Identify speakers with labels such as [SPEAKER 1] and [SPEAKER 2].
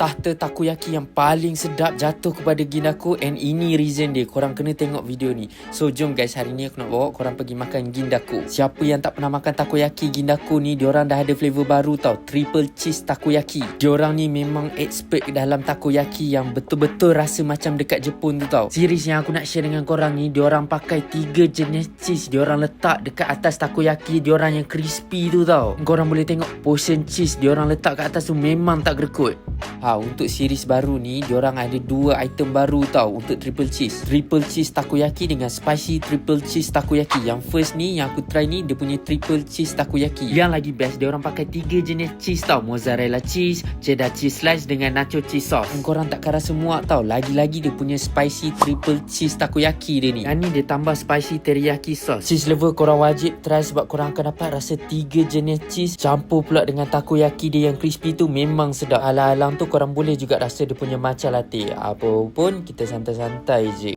[SPEAKER 1] tahta takoyaki yang paling sedap jatuh kepada Gindaku, and ini reason dia. Korang kena tengok video ni. So jom guys, hari ni aku nak bawa korang pergi makan Gindaku. Siapa yang tak pernah makan takoyaki Gindaku ni, diorang dah ada flavor baru tau, triple cheese takoyaki. Diorang ni memang expert dalam takoyaki yang betul-betul rasa macam dekat Jepun tu tau. Series yang aku nak share dengan korang ni, diorang pakai 3 jenis cheese, diorang letak dekat atas takoyaki diorang yang crispy tu tau. Korang boleh tengok portion cheese diorang letak kat atas tu memang tak gerekut. Untuk series baru ni, diorang ada 2 item baru tau untuk triple cheese. Triple cheese takoyaki dengan spicy triple cheese takoyaki. Yang first ni, yang aku try ni, dia punya triple cheese takoyaki. Yang lagi best, diorang pakai 3 jenis cheese tau. Mozzarella cheese, cheddar cheese slice dengan nacho cheese sauce. Korang takkan rasa muak tau. Lagi-lagi dia punya spicy triple cheese takoyaki dia ni. Yang ni dia tambah spicy teriyaki sauce. Cheese lover korang wajib try sebab korang akan dapat rasa 3 jenis cheese campur pula dengan takoyaki dia yang crispy tu memang sedap. Alang-alang tu korang boleh juga rasa dia punya matcha latte. Apa pun kita santai-santai je.